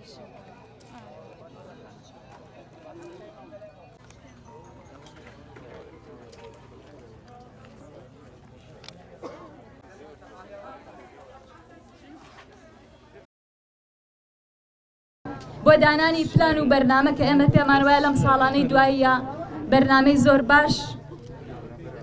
بۆ دانانی پلان و بەرنامە کە ئێمە پێمان وایە لەم ساڵانەی دواییە بەرنامەی زۆر باش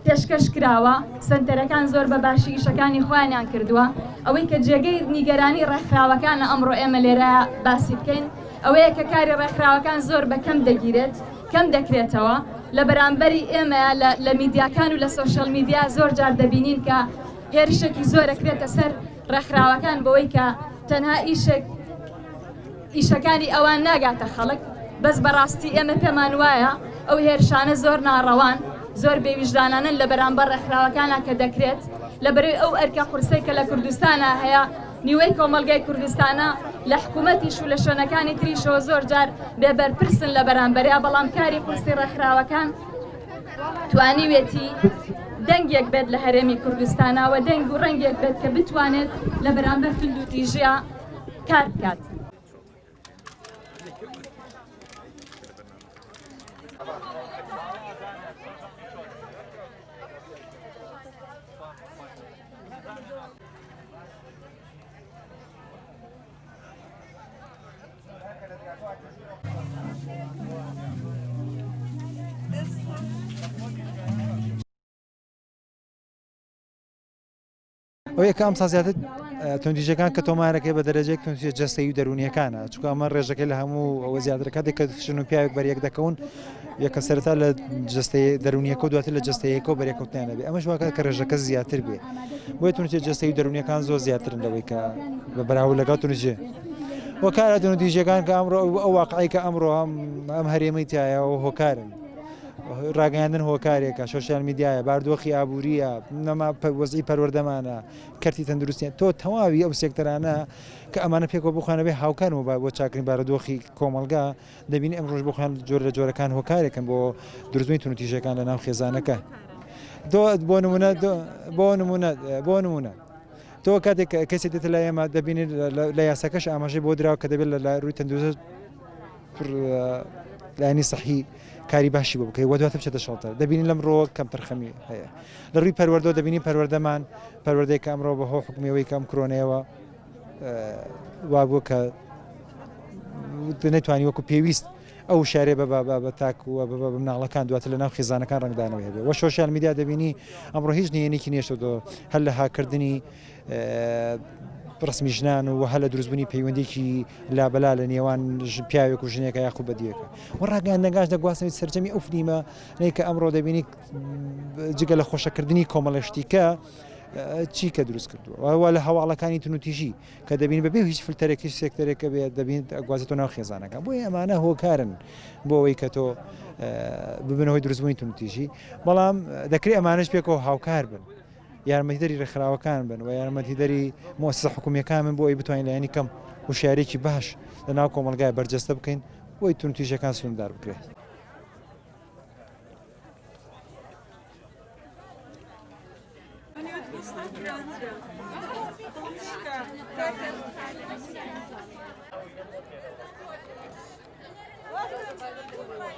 پێشکەش کراوە. سنتەرەکان زۆر بە باشی ئیشەکانی خۆیانیان کردووە. ئەوەی کە جێگەی نیگەرانی ڕێکخراوەکانە ئەمڕۆ ئێمە لێرە باسی بکەین ئەوەیە کە کاری ڕێکخراوەکان زۆر بەکەم دەگیرێت، کەم دەکرێتەوە لە بەرامبەری ئێمە لە میدیاکان و لە سۆشەل میدیا زۆر جار دەبینین کە هێرشێکی زۆرەکرێتە سەر ڕێکخراوەکان بەوەی کە تەنها ئیشەکانی ئەوان ناگاتە خەڵک. بەس بەڕاستی ئێمە پێمان وایە ئەو هێرشانە زۆر ناڕەوان، زۆر بێویژدانانن لە بەرامبەر ڕێکخراوەکانە کە دەکرێت لەبەرەوەی ئەو ئەرکە قورسەی کە لە کوردستانە هەیە. نیوەی کۆمەلگای کوردستانە لە حکوومەتیش و لە شوێنەکانی تریشەوە زۆر جار بێبەرپرسن لە بەرامبەریا، بەڵام کاری قورسی ڕێکخراوەکان توانیوێتی دەنگێک بێت لە هەرێمی کوردستانەوە، دەنگ و ڕەنگێک بێت کە بتوانێت لە بەرامبەر فیلد و تیژیا کار بکات. ئەو یەکەم سازیاتر توندیژەکان کە تۆمارەکەی بە دەرەجەیەک توندی جەستەیی و دەرونیەکانە، چونکە ئەمە ڕێژەکەی لە هەموو ئەوە زیاتر کاتێک کە شن و پیاوێک بەریەک دەکەون یەکە سەرەتا لە جەستەی دەرونیەکە و دواتر لە جەستەیەکە و بەریەکەوتیان بێ. ئەمەش واکە کە ڕێژەکە زیاتر بێ، بۆیە توندی جەستەیی و دەرونیەکان زۆر زیاترن لەوەی کە بە بەراورد لەگەڵ توندیژێ. وەکارە توندیژەکان کە ئەمڕۆ ئەو واقعی کە ئەمڕۆ ئەم هەرێمەی تایە و هۆکارن ڕاگەاندن هۆکارێکە، سۆشیال میدیایە، باردۆخی ئابووریە، نەما وەزعی پەروەردەمانە، کەرتی تەندروستیان، تۆ تەواوی ئەو سێکتەرانە کە ئەمانە پێکەوە بخوانە بێ هاوکارم بۆ چاکردنی بارودۆخی کۆمەلگا دەبینی ئەم ڕۆژ بخوان جۆر لە جۆرەکان هۆکارێکن بۆ دروستبوونی توندیژەکان لە ناو خێزانەکە. بۆ نمونە تۆ کاتێک کەسێک دێتە لای ئێمە دەبینی لە یاساکەش ئاماژەی بۆ دراوە کە دەبێت لە ڕووی تەندروست لایانی سەحی کاری باشی بۆ بکەی، وە دواتر بچێتە شەڵتە. دەبینی لەم ڕۆ کەم تەرخەمی هەیە. لە ڕووی پەروەردە دەبینی پەروەردەمان پەروەردەی کە ئەمڕۆ بەهۆ حکومیەوەی کەم کڕۆنەوە وابوو کە نەیتوانی وەکو پێویست ئەو شارێ بە تاک و بە مناڵەکان دواتر لە ناو خێزانەکان ڕنگدانەوە هەبێ. وە سۆشیال میدیا دەبینی ئەمڕۆ هیچ نهێنێکی نێشتۆ هەر لە هاکردنی ڕسمی ژنان و هە لە دروستبوونی پەیوەندێکی لابەلا لە نێوان پیاوێک و ژنێکە یاخو بەدیەکە. وە ڕاگەاندنەکانش دەگواستنەوەی سەرجەمی ئەو فلیمە کە ئەمڕۆ دەبینی جگە لە خۆشەکردنی کۆمەڵێشتیکە چی کە دروست کردووە لە هەواڵەکانی تونوتیژی کە دەبین بەبێ هیچ فلتەرێکی سێکتەرێکە بێت دەبین گوازێتەوە ناو خێزانەکە. بۆی ئەمانە هۆکارن بۆ ئەوەی کە تۆ ببنەوەی دروستبوونی تونوتیژی، بەڵام دەکرێت ئەمانش پێکەوە هاوکار بن، یارمەتیدەری ڕێکخراوەکان بن و یارمەتیدەری مؤسسە حکوومیەکان بن بۆ ئەوی بتوانین لایەنی کەم وشارێکی باش لە ناو کۆمەلگای بەرجەستە بکەین بۆی تونوتیژەکان سووددار بکرێت.